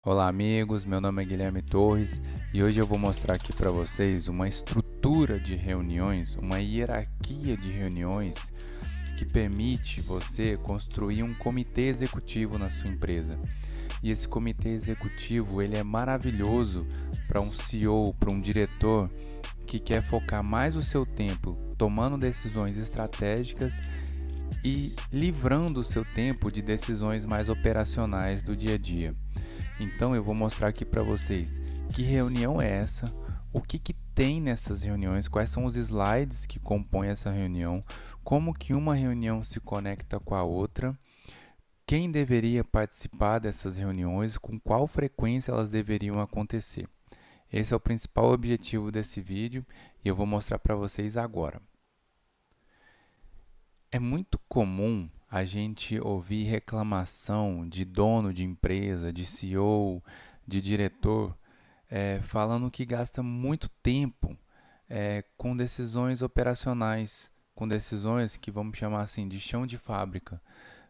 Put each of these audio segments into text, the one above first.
Olá amigos, meu nome é Guilherme Torres e hoje eu vou mostrar aqui para vocês uma estrutura de reuniões, uma hierarquia de reuniões que permite você construir um comitê executivo na sua empresa. E esse comitê executivo ele é maravilhoso para um CEO, para um diretor que quer focar mais o seu tempo tomando decisões estratégicas e livrando o seu tempo de decisões mais operacionais do dia a dia. Então eu vou mostrar aqui para vocês que reunião é essa, o que tem nessas reuniões, quais são os slides que compõem essa reunião, como que uma reunião se conecta com a outra, quem deveria participar dessas reuniões, com qual frequência elas deveriam acontecer. Esse é o principal objetivo desse vídeo e eu vou mostrar para vocês agora. É muito comum a gente ouvir reclamação de dono de empresa, de CEO, de diretor, falando que gasta muito tempo com decisões operacionais, com decisões que vamos chamar assim de chão de fábrica,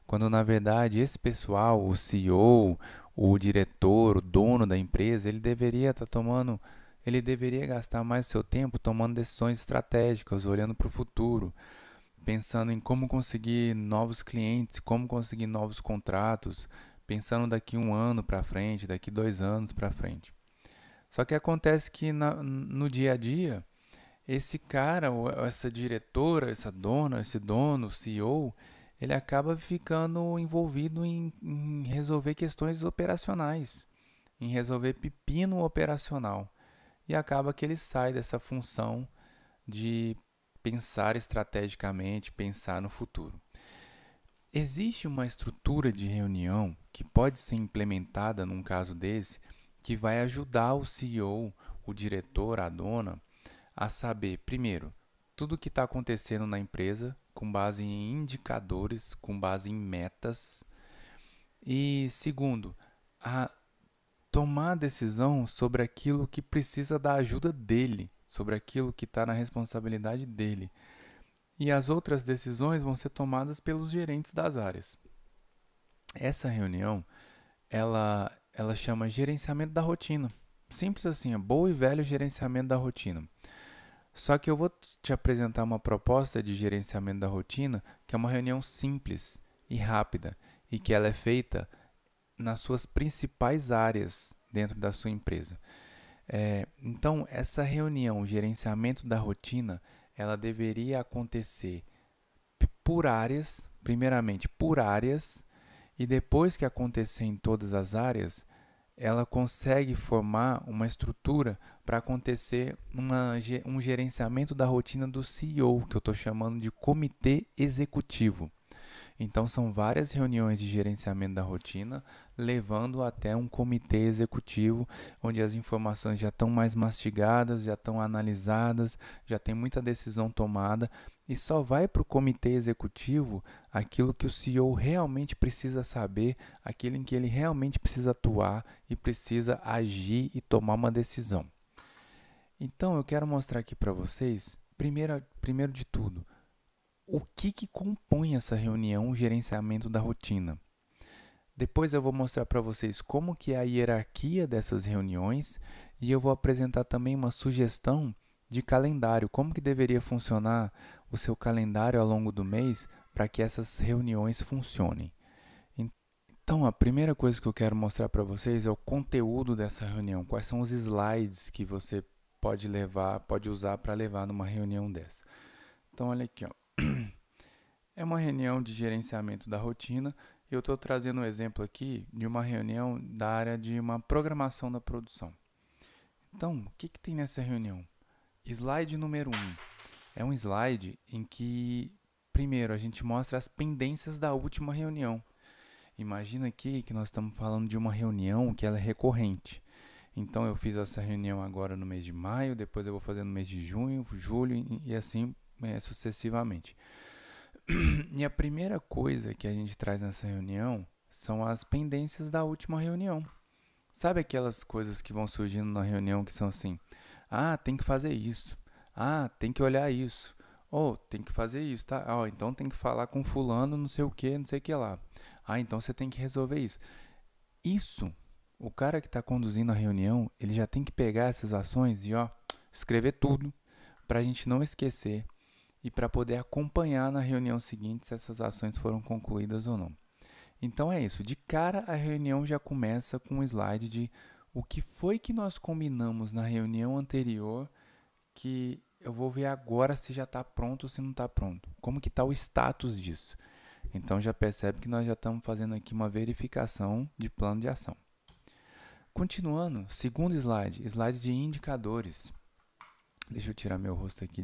quando na verdade esse pessoal, o CEO, o diretor, o dono da empresa, ele deveria gastar mais seu tempo tomando decisões estratégicas, olhando para o futuro, pensando em como conseguir novos clientes, como conseguir novos contratos, pensando daqui um ano para frente, daqui 2 anos para frente. Só que acontece que no dia a dia, esse cara, ou essa diretora, essa dona, esse dono, CEO, ele acaba ficando envolvido em resolver questões operacionais, em resolver pepino operacional. E acaba que ele sai dessa função de pensar estrategicamente, pensar no futuro. Existe uma estrutura de reunião que pode ser implementada num caso desse, que vai ajudar o CEO, o diretor, a dona, a saber, primeiro, tudo o que está acontecendo na empresa, com base em indicadores, com base em metas, e segundo, a tomar decisão sobre aquilo que precisa da ajuda dele, sobre aquilo que está na responsabilidade dele. E as outras decisões vão ser tomadas pelos gerentes das áreas. Essa reunião, ela chama gerenciamento da rotina. Simples assim, é bom e velho gerenciamento da rotina. Só que eu vou te apresentar uma proposta de gerenciamento da rotina que é uma reunião simples e rápida e que ela é feita nas suas principais áreas dentro da sua empresa. Então, essa reunião, o gerenciamento da rotina, ela deveria acontecer por áreas, primeiramente por áreas, e depois que acontecer em todas as áreas, ela consegue formar uma estrutura para acontecer um gerenciamento da rotina do CEO, que eu estou chamando de comitê executivo. Então, são várias reuniões de gerenciamento da rotina, levando até um comitê executivo, onde as informações já estão mais mastigadas, já estão analisadas, já tem muita decisão tomada, e só vai para o comitê executivo aquilo que o CEO realmente precisa saber, aquilo em que ele realmente precisa atuar e precisa agir e tomar uma decisão. Então, eu quero mostrar aqui para vocês, primeiro de tudo, o que compõe essa reunião, o gerenciamento da rotina. Depois eu vou mostrar para vocês como que é a hierarquia dessas reuniões e eu vou apresentar também uma sugestão de calendário, como que deveria funcionar o seu calendário ao longo do mês para que essas reuniões funcionem. Então, a primeira coisa que eu quero mostrar para vocês é o conteúdo dessa reunião, quais são os slides que você pode usar para levar numa reunião dessa. Então, olha aqui, ó. É uma reunião de gerenciamento da rotina. Eu estou trazendo um exemplo aqui de uma reunião da área de uma programação da produção. Então, o que tem nessa reunião? Slide número 1. É um slide em que, primeiro, a gente mostra as pendências da última reunião. Imagina aqui que nós estamos falando de uma reunião que ela é recorrente. Então, eu fiz essa reunião agora no mês de maio, depois eu vou fazer no mês de junho, julho e assim sucessivamente. E a primeira coisa que a gente traz nessa reunião são as pendências da última reunião. Sabe aquelas coisas que vão surgindo na reunião que são assim: ah, tem que fazer isso. Ah, tem que olhar isso. Ou tem que fazer isso, tá? Ah, então tem que falar com fulano, não sei o que, não sei o que lá. Ah, então você tem que resolver isso. Isso O cara que está conduzindo a reunião, ele já tem que pegar essas ações e escrever tudo para a gente não esquecer e para poder acompanhar na reunião seguinte se essas ações foram concluídas ou não. Então é isso. De cara, a reunião já começa com um slide de o que foi que nós combinamos na reunião anterior, que eu vou ver agora se já está pronto ou se não está pronto. Como que está o status disso? Então já percebe que nós já estamos fazendo aqui uma verificação de plano de ação. Continuando, segundo slide, slide de indicadores. Deixa eu tirar meu rosto aqui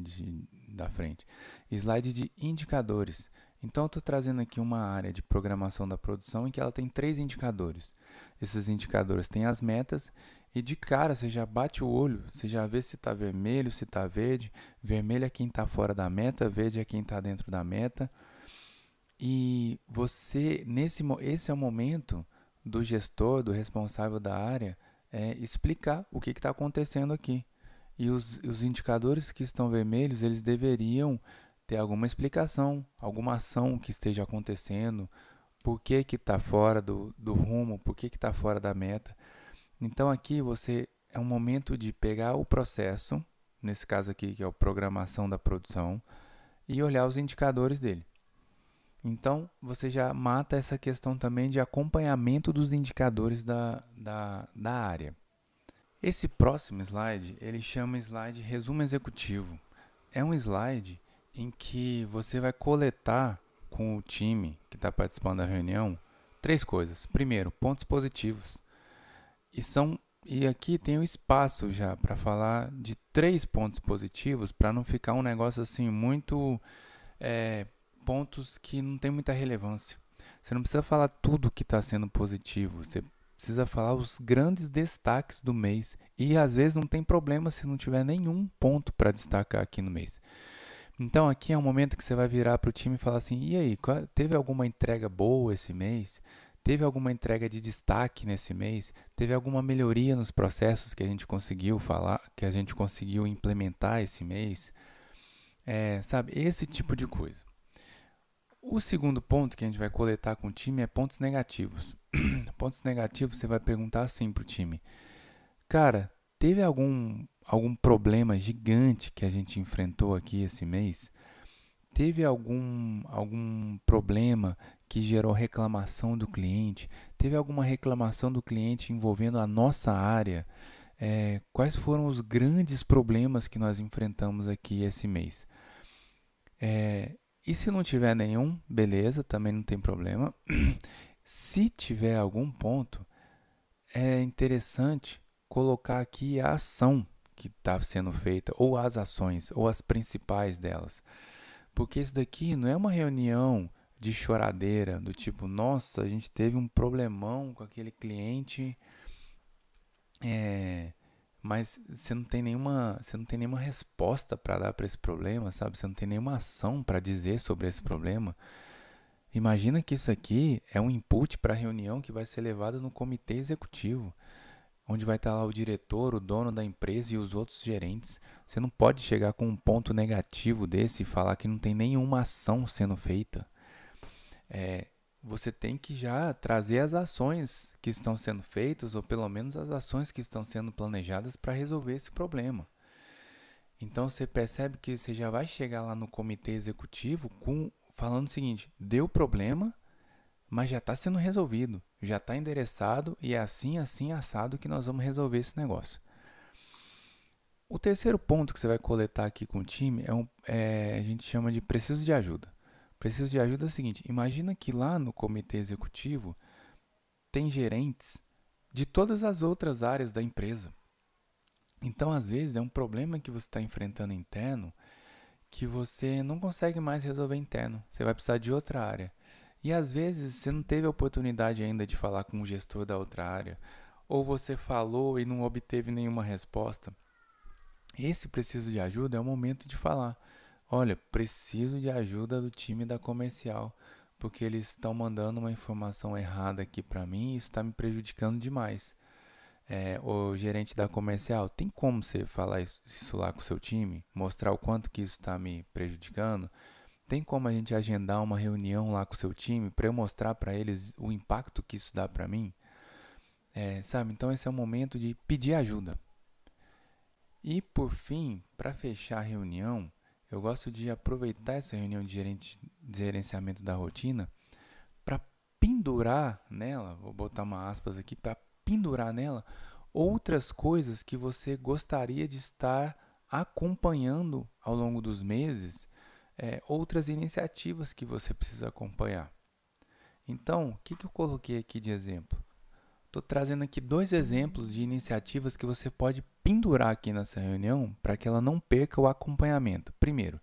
da frente. Slide de indicadores. Então, eu estou trazendo aqui uma área de programação da produção em que ela tem 3 indicadores. Esses indicadores têm as metas e de cara você já bate o olho, você já vê se está vermelho, se está verde. Vermelho é quem está fora da meta, verde é quem está dentro da meta. E esse é o momento do gestor, do responsável da área, explicar o que está acontecendo aqui. E os indicadores que estão vermelhos, eles deveriam ter alguma explicação, alguma ação que esteja acontecendo, por que está fora do rumo, por que está fora da meta. Então aqui é um momento de pegar o processo, nesse caso aqui que é a programação da produção, e olhar os indicadores dele. Então você já mata essa questão também de acompanhamento dos indicadores da área. Esse próximo slide, ele chama slide resumo executivo. É um slide em que você vai coletar com o time que está participando da reunião 3 coisas. Primeiro, pontos positivos. E aqui tem um espaço já para falar de 3 pontos positivos, para não ficar um negócio assim muito pontos que não tem muita relevância. Você não precisa falar tudo que está sendo positivo. Você precisa falar os grandes destaques do mês. E às vezes não tem problema se não tiver nenhum ponto para destacar aqui no mês. Então aqui é um momento que você vai virar para o time e falar assim: e aí, teve alguma entrega boa esse mês? Teve alguma entrega de destaque nesse mês? Teve alguma melhoria nos processos que a gente conseguiu falar, que a gente conseguiu implementar esse mês? Sabe, esse tipo de coisa. O segundo ponto que a gente vai coletar com o time é pontos negativos. Pontos negativos, você vai perguntar assim para o time: cara, teve algum problema gigante que a gente enfrentou aqui esse mês? Teve algum problema que gerou reclamação do cliente? Teve alguma reclamação do cliente envolvendo a nossa área? Quais foram os grandes problemas que nós enfrentamos aqui esse mês? E se não tiver nenhum, beleza, também não tem problema. Se tiver algum ponto, é interessante colocar aqui a ação que está sendo feita, ou as ações, ou as principais delas. Porque isso daqui não é uma reunião de choradeira, do tipo, nossa, a gente teve um problemão com aquele cliente, mas você não tem nenhuma resposta para dar para esse problema, sabe? Você não tem nenhuma ação para dizer sobre esse problema. Imagina que isso aqui é um input para a reunião que vai ser levada no comitê executivo, onde vai estar lá o diretor, o dono da empresa e os outros gerentes. Você não pode chegar com um ponto negativo desse e falar que não tem nenhuma ação sendo feita. Você tem que já trazer as ações que estão sendo feitas, ou pelo menos as ações que estão sendo planejadas para resolver esse problema. Então você percebe que você já vai chegar lá no comitê executivo falando o seguinte: deu problema, mas já está sendo resolvido, já está endereçado e é assim, assim, assado que nós vamos resolver esse negócio. O terceiro ponto que você vai coletar aqui com o time a gente chama de preciso de ajuda. Preciso de ajuda é o seguinte: imagina que lá no comitê executivo tem gerentes de todas as outras áreas da empresa. Então, às vezes, é um problema que você está enfrentando interno que você não consegue mais resolver interno. Você vai precisar de outra área. E às vezes você não teve a oportunidade ainda de falar com o gestor da outra área, ou você falou e não obteve nenhuma resposta. Esse preciso de ajuda é o momento de falar: olha, preciso de ajuda do time da comercial, porque eles estão mandando uma informação errada aqui para mim e isso está me prejudicando demais. O gerente da comercial, tem como você falar isso lá com o seu time? Mostrar o quanto que isso está me prejudicando? Tem como a gente agendar uma reunião lá com o seu time para eu mostrar para eles o impacto que isso dá para mim? sabe? Então esse é o momento de pedir ajuda. E por fim, para fechar a reunião, eu gosto de aproveitar essa reunião de gerenciamento da rotina para pendurar nela, vou botar uma aspas aqui, para pendurar nela outras coisas que você gostaria de estar acompanhando ao longo dos meses, outras iniciativas que você precisa acompanhar. Então, o que eu coloquei aqui de exemplo? Estou trazendo aqui 2 exemplos de iniciativas que você pode pendurar aqui nessa reunião para que ela não perca o acompanhamento. Primeiro,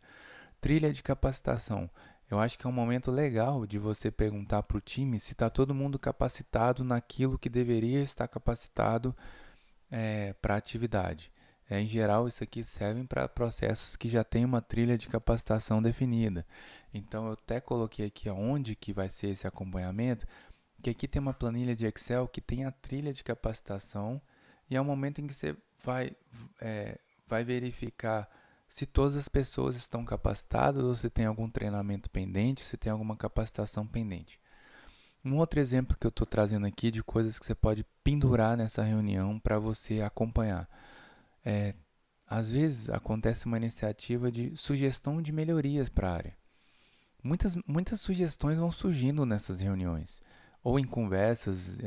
trilha de capacitação. Eu acho que é um momento legal de você perguntar para o time se está todo mundo capacitado naquilo que deveria estar capacitado para a atividade. Em geral, isso aqui serve para processos que já têm uma trilha de capacitação definida. Então, eu até coloquei aqui onde que vai ser esse acompanhamento, que aqui tem uma planilha de Excel que tem a trilha de capacitação e é o momento em que você vai verificar se todas as pessoas estão capacitadas ou se tem algum treinamento pendente, se tem alguma capacitação pendente. Um outro exemplo que eu estou trazendo aqui de coisas que você pode pendurar nessa reunião para você acompanhar. Às vezes acontece uma iniciativa de sugestão de melhorias para a área. Muitas sugestões vão surgindo nessas reuniões, ou em conversas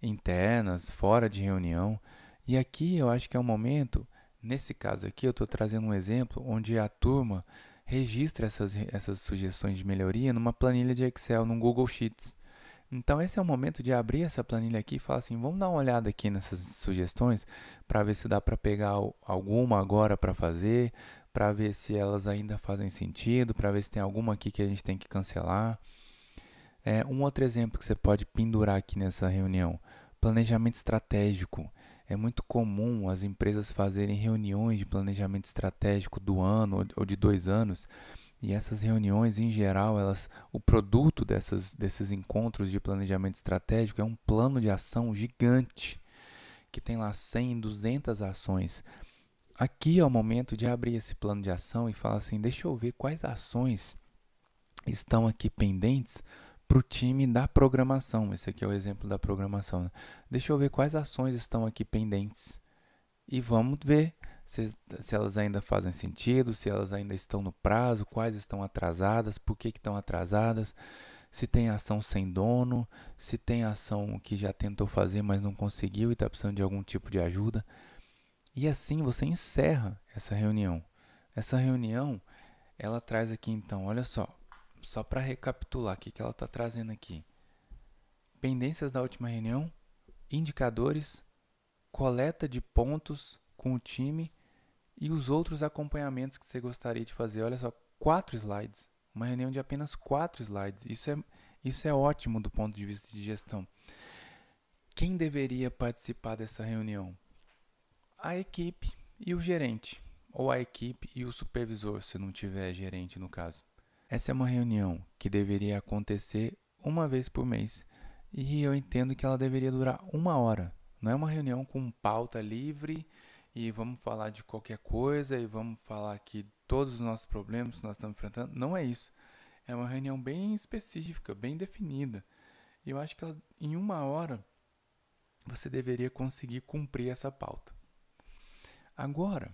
internas, fora de reunião. E aqui eu acho que é um momento, nesse caso aqui, eu estou trazendo um exemplo onde a turma registra essas sugestões de melhoria numa planilha de Excel, num Google Sheets. Então, esse é o momento de abrir essa planilha aqui e falar assim: vamos dar uma olhada aqui nessas sugestões para ver se dá para pegar alguma agora para fazer, para ver se elas ainda fazem sentido, para ver se tem alguma aqui que a gente tem que cancelar. Um outro exemplo que você pode pendurar aqui nessa reunião: planejamento estratégico. É muito comum as empresas fazerem reuniões de planejamento estratégico do ano ou de 2 anos. E essas reuniões, em geral, o produto desses encontros de planejamento estratégico é um plano de ação gigante, que tem lá 100, 200 ações. Aqui é o momento de abrir esse plano de ação e falar assim: deixa eu ver quais ações estão aqui pendentes para o time da programação. Esse aqui é o exemplo da programação, né? Deixa eu ver quais ações estão aqui pendentes e vamos ver se elas ainda fazem sentido, se elas ainda estão no prazo, quais estão atrasadas, por que estão atrasadas, se tem ação sem dono, se tem ação que já tentou fazer, mas não conseguiu e está precisando de algum tipo de ajuda. E assim você encerra essa reunião. Essa reunião, ela traz aqui então, olha só para recapitular o que ela está trazendo aqui. Pendências da última reunião, indicadores, coleta de pontos com o time e os outros acompanhamentos que você gostaria de fazer. Olha só, 4 slides. Uma reunião de apenas 4 slides. Isso é ótimo do ponto de vista de gestão. Quem deveria participar dessa reunião? A equipe e o gerente. Ou a equipe e o supervisor, se não tiver gerente no caso. Essa é uma reunião que deveria acontecer uma vez por mês. E eu entendo que ela deveria durar 1 hora. Não é uma reunião com pauta livre e vamos falar de qualquer coisa e vamos falar aqui todos os nossos problemas que nós estamos enfrentando. Não é isso. É uma reunião bem específica, bem definida. E eu acho que em 1 hora você deveria conseguir cumprir essa pauta. Agora,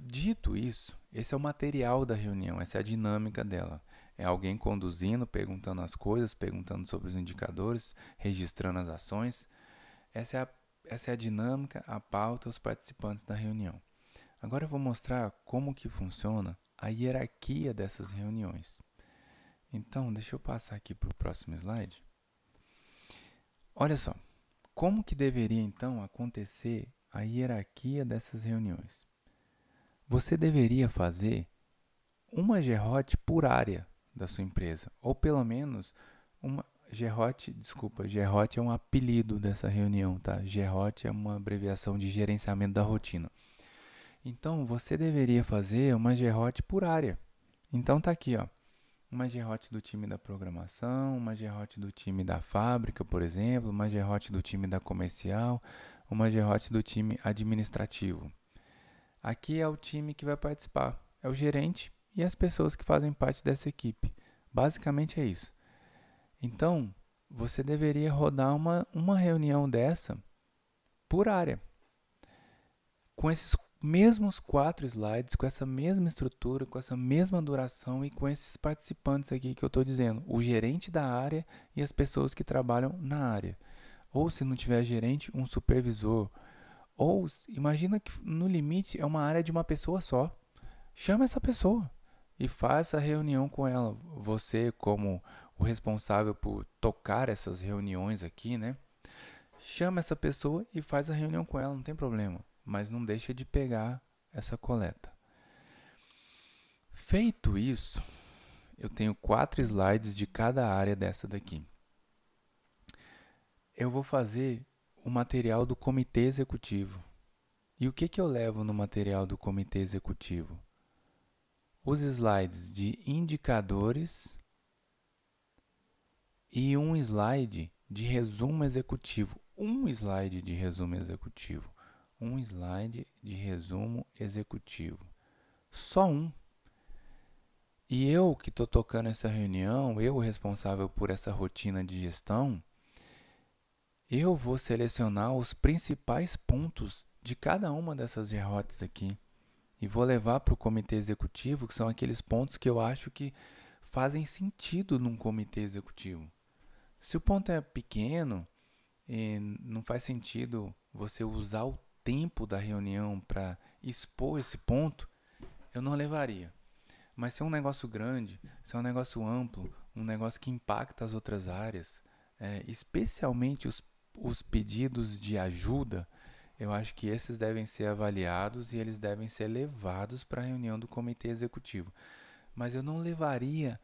dito isso, esse é o material da reunião, essa é a dinâmica dela. É alguém conduzindo, perguntando as coisas, perguntando sobre os indicadores, registrando as ações. Essa é a dinâmica, a pauta, os participantes da reunião. Agora eu vou mostrar como que funciona a hierarquia dessas reuniões. Então, deixa eu passar aqui para o próximo slide. Olha só, como que deveria então acontecer a hierarquia dessas reuniões? Você deveria fazer uma GROT por área da sua empresa, ou pelo menos uma GROT é um apelido dessa reunião, tá? GROT é uma abreviação de gerenciamento da rotina. Então, você deveria fazer uma GROT por área. Então, tá aqui, ó, uma GROT do time da programação, uma GROT do time da fábrica, por exemplo, uma GROT do time da comercial, uma GROT do time administrativo. Aqui é o time que vai participar, é o gerente e as pessoas que fazem parte dessa equipe. Basicamente é isso. Então, você deveria rodar uma reunião dessa por área, com esses mesmos 4 slides, com essa mesma estrutura, com essa mesma duração e com esses participantes aqui que eu estou dizendo, o gerente da área e as pessoas que trabalham na área. Ou se não tiver gerente, um supervisor. Ou imagina que no limite é uma área de uma pessoa só. Chama essa pessoa e faça a reunião com ela. Você, como o responsável por tocar essas reuniões aqui, né? Chama essa pessoa e faz a reunião com ela, não tem problema. Mas não deixa de pegar essa coleta. Feito isso, eu tenho 4 slides de cada área dessa daqui. Eu vou fazer o material do comitê executivo. E o que eu levo no material do comitê executivo? Os slides de indicadores e um slide de resumo executivo. Um slide de resumo executivo. Um slide de resumo executivo. Só um. E eu que estou tocando essa reunião, eu responsável por essa rotina de gestão, eu vou selecionar os principais pontos de cada uma dessas derrotas aqui e vou levar para o comitê executivo, que são aqueles pontos que eu acho que fazem sentido num comitê executivo. Se o ponto é pequeno e não faz sentido você usar o tempo da reunião para expor esse ponto, eu não levaria. Mas se é um negócio grande, se é um negócio amplo, um negócio que impacta as outras áreas, especialmente os pedidos de ajuda, eu acho que esses devem ser avaliados e eles devem ser levados para a reunião do comitê executivo. Mas eu não levaria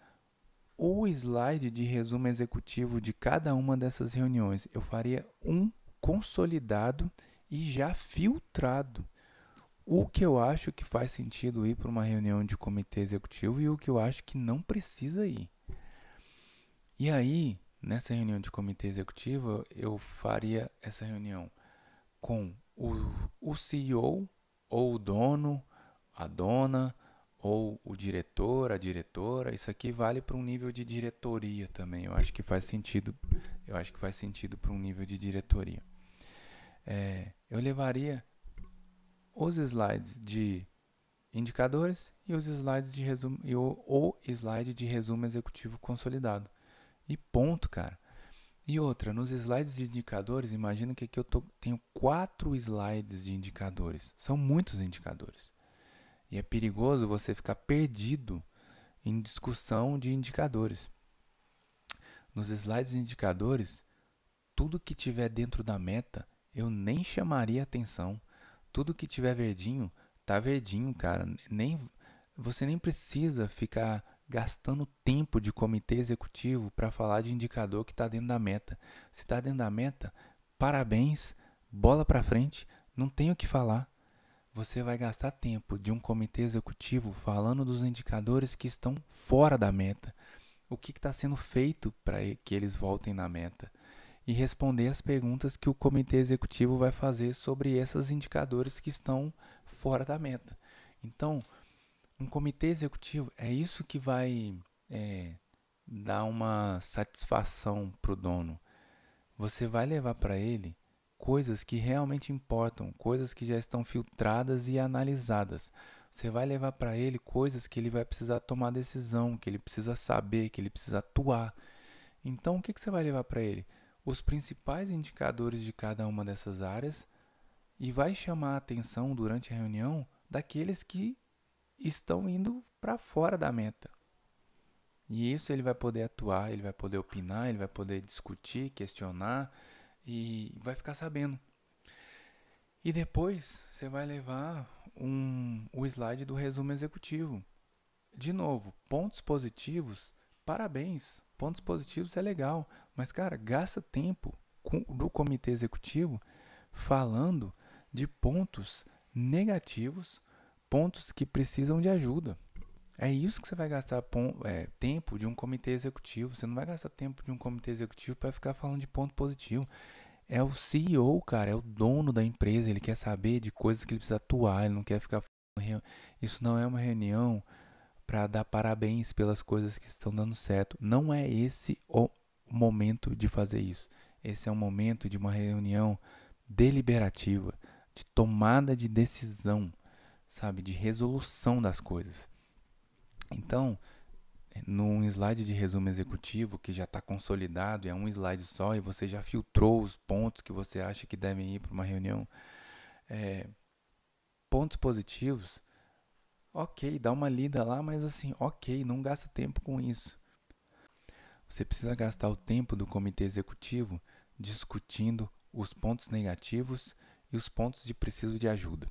o slide de resumo executivo de cada uma dessas reuniões. Eu faria um consolidado e já filtrado. O que eu acho que faz sentido ir para uma reunião de comitê executivo e o que eu acho que não precisa ir. E aí, nessa reunião de comitê executivo, eu faria essa reunião com o CEO, ou o dono, a dona, ou o diretor, a diretora. Isso aqui vale para um nível de diretoria também. Eu acho que faz sentido. Eu acho que faz sentido para um nível de diretoria. Eu levaria os slides de indicadores e os slides de resumo e o slide de resumo executivo consolidado. E ponto, cara. E outra, nos slides de indicadores, imagina que aqui eu tenho 4 slides de indicadores. São muitos indicadores. E é perigoso você ficar perdido em discussão de indicadores. Nos slides de indicadores, tudo que tiver dentro da meta, eu nem chamaria atenção. Tudo que tiver verdinho, tá verdinho, cara. Você nem precisa ficar gastando tempo de comitê executivo para falar de indicador que está dentro da meta. Se está dentro da meta, parabéns, bola para frente, não tem o que falar. Você vai gastar tempo de um comitê executivo falando dos indicadores que estão fora da meta. O que está sendo feito para que eles voltem na meta? E responder as perguntas que o comitê executivo vai fazer sobre esses indicadores que estão fora da meta. Então, um comitê executivo é isso que vai dar uma satisfação para o dono. Você vai levar para ele coisas que realmente importam, coisas que já estão filtradas e analisadas. Você vai levar para ele coisas que ele vai precisar tomar decisão, que ele precisa saber, que ele precisa atuar. Então, o que você vai levar para ele? Os principais indicadores de cada uma dessas áreas e vai chamar a atenção durante a reunião daqueles que estão indo para fora da meta. E isso ele vai poder atuar, ele vai poder opinar, ele vai poder discutir, questionar e vai ficar sabendo. E depois você vai levar o slide do resumo executivo. De novo, pontos positivos, parabéns. Pontos positivos é legal, mas cara, gasta tempo do comitê executivo falando de pontos negativos, pontos que precisam de ajuda. É isso que você vai gastar tempo de um comitê executivo. Você não vai gastar tempo de um comitê executivo para ficar falando de ponto positivo. É o CEO, cara, é o dono da empresa. Ele quer saber de coisas que ele precisa atuar. Ele não quer ficar falando. Isso não é uma reunião para dar parabéns pelas coisas que estão dando certo. Não é esse o momento de fazer isso. Esse é um momento de uma reunião deliberativa, de tomada de decisão, sabe, de resolução das coisas. Então, num slide de resumo executivo que já está consolidado, é um slide só e você já filtrou os pontos que você acha que devem ir para uma reunião, pontos positivos, ok, dá uma lida lá, mas assim, ok, não gasta tempo com isso. Você precisa gastar o tempo do comitê executivo discutindo os pontos negativos e os pontos de preciso de ajuda.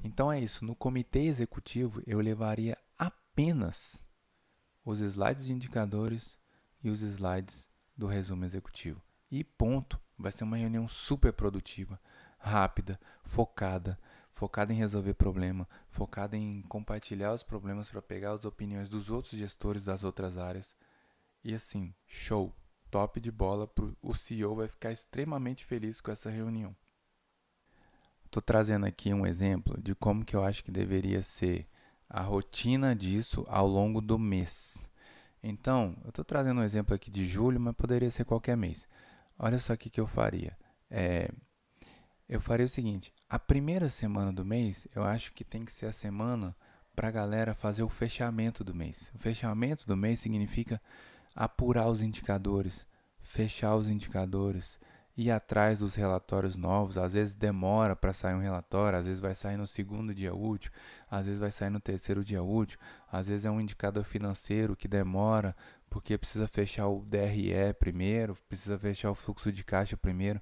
Então é isso, no comitê executivo eu levaria apenas os slides de indicadores e os slides do resumo executivo. E ponto, vai ser uma reunião super produtiva, rápida, focada em resolver problema, focada em compartilhar os problemas para pegar as opiniões dos outros gestores das outras áreas. E assim, show, top de bola, o CEO vai ficar extremamente feliz com essa reunião. Estou trazendo aqui um exemplo de como que eu acho que deveria ser a rotina disso ao longo do mês. Então, eu estou trazendo um exemplo aqui de julho, mas poderia ser qualquer mês. Olha só o que eu faria. Eu faria o seguinte: a primeira semana do mês, eu acho que tem que ser a semana para a galera fazer o fechamento do mês. O fechamento do mês significa apurar os indicadores, fechar os indicadores, ir atrás dos relatórios novos. Às vezes demora para sair um relatório, às vezes vai sair no segundo dia útil, às vezes vai sair no terceiro dia útil, às vezes é um indicador financeiro que demora porque precisa fechar o DRE primeiro, precisa fechar o fluxo de caixa primeiro,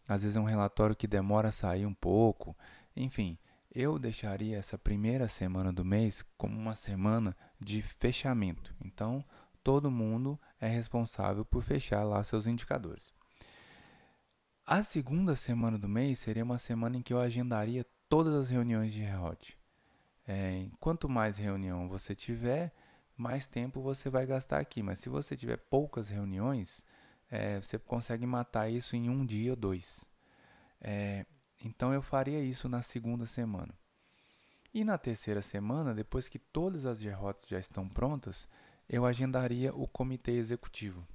às vezes é um relatório que demora a sair um pouco. Enfim, eu deixaria essa primeira semana do mês como uma semana de fechamento. Então, todo mundo é responsável por fechar lá seus indicadores. A segunda semana do mês seria uma semana em que eu agendaria todas as reuniões de REHOT. Quanto mais reunião você tiver, mais tempo você vai gastar aqui. Mas se você tiver poucas reuniões, você consegue matar isso em um dia ou dois. Então eu faria isso na segunda semana. E na terceira semana, depois que todas as REHOTs já estão prontas, eu agendaria o comitê executivo.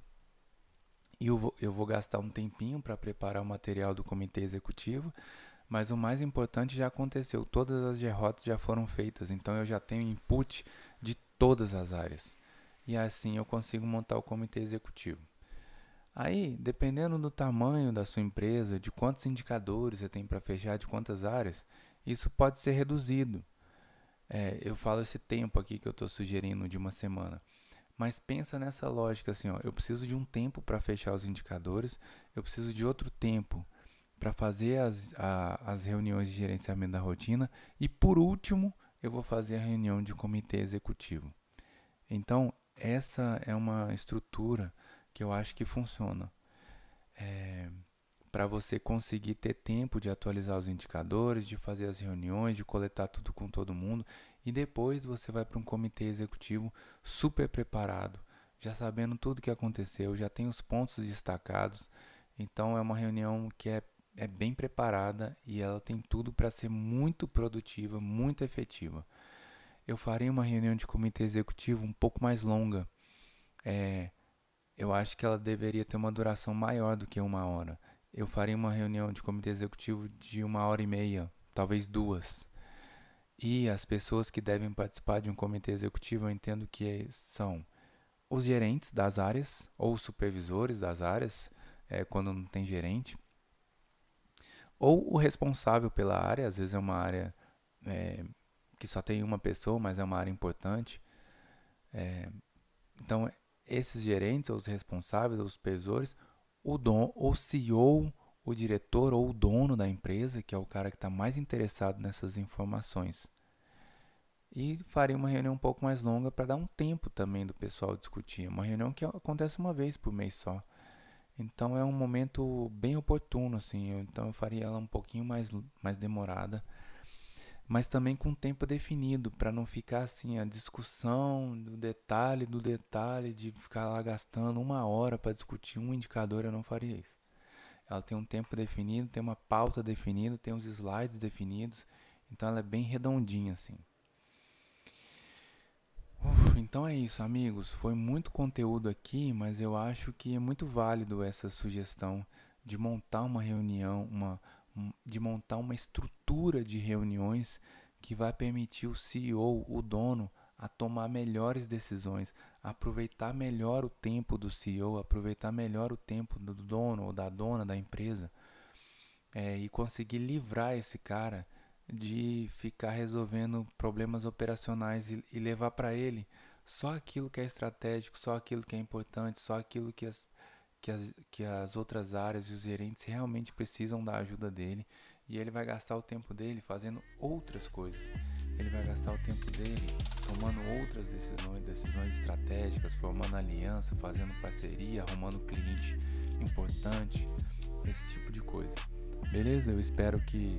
E eu vou gastar um tempinho para preparar o material do comitê executivo, mas o mais importante já aconteceu, todas as REHOTs já foram feitas, então eu já tenho input de todas as áreas. E assim eu consigo montar o comitê executivo. Aí, dependendo do tamanho da sua empresa, de quantos indicadores você tem para fechar, de quantas áreas, isso pode ser reduzido. Eu falo esse tempo aqui que eu estou sugerindo de uma semana. Mas pensa nessa lógica assim, ó, eu preciso de um tempo para fechar os indicadores, eu preciso de outro tempo para fazer as reuniões de gerenciamento da rotina e, por último, eu vou fazer a reunião de comitê executivo. Então, essa é uma estrutura que eu acho que funciona. Para você conseguir ter tempo de atualizar os indicadores, de fazer as reuniões, de coletar tudo com todo mundo e depois você vai para um comitê executivo super preparado, já sabendo tudo o que aconteceu, já tem os pontos destacados. Então é uma reunião que é bem preparada e ela tem tudo para ser muito produtiva, muito efetiva. Eu faria uma reunião de comitê executivo um pouco mais longa. Eu acho que ela deveria ter uma duração maior do que uma hora. Eu faria uma reunião de comitê executivo de uma hora e meia, talvez duas. E as pessoas que devem participar de um comitê executivo, eu entendo que são os gerentes das áreas ou os supervisores das áreas, quando não tem gerente, ou o responsável pela área, às vezes é uma área que só tem uma pessoa, mas é uma área importante. Então, esses gerentes, ou os responsáveis, ou os supervisores, o CEO, o diretor ou o dono da empresa, que é o cara que está mais interessado nessas informações. E faria uma reunião um pouco mais longa para dar um tempo também do pessoal discutir. Uma reunião que acontece uma vez por mês só. Então é um momento bem oportuno, assim. Então eu faria ela um pouquinho mais demorada, mas também com tempo definido, para não ficar assim a discussão do detalhe, de ficar lá gastando uma hora para discutir um indicador. Eu não faria isso. Ela tem um tempo definido, tem uma pauta definida, tem os slides definidos, então ela é bem redondinha assim. Então é isso, amigos. Foi muito conteúdo aqui, mas eu acho que é muito válido essa sugestão de montar uma reunião, de montar uma estrutura de reuniões que vai permitir o CEO, o dono, a tomar melhores decisões, aproveitar melhor o tempo do CEO, aproveitar melhor o tempo do dono ou da dona da empresa, e conseguir livrar esse cara de ficar resolvendo problemas operacionais e levar para ele só aquilo que é estratégico, só aquilo que é importante, só aquilo que as outras áreas e os gerentes realmente precisam da ajuda dele. E ele vai gastar o tempo dele fazendo outras coisas. Ele vai gastar o tempo dele tomando outras decisões, decisões estratégicas, formando aliança, fazendo parceria, arrumando cliente importante, esse tipo de coisa. Beleza? Eu espero que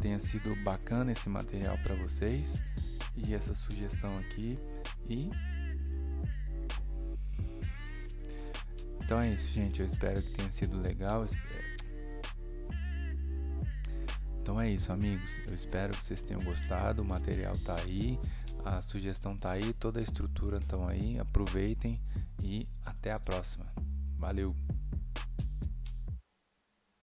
tenha sido bacana esse material para vocês e essa sugestão aqui. Então é isso, gente. Eu espero que tenha sido legal. Então é isso, amigos. Eu espero que vocês tenham gostado. O material tá aí, a sugestão tá aí, toda a estrutura estão aí. Aproveitem e até a próxima. Valeu!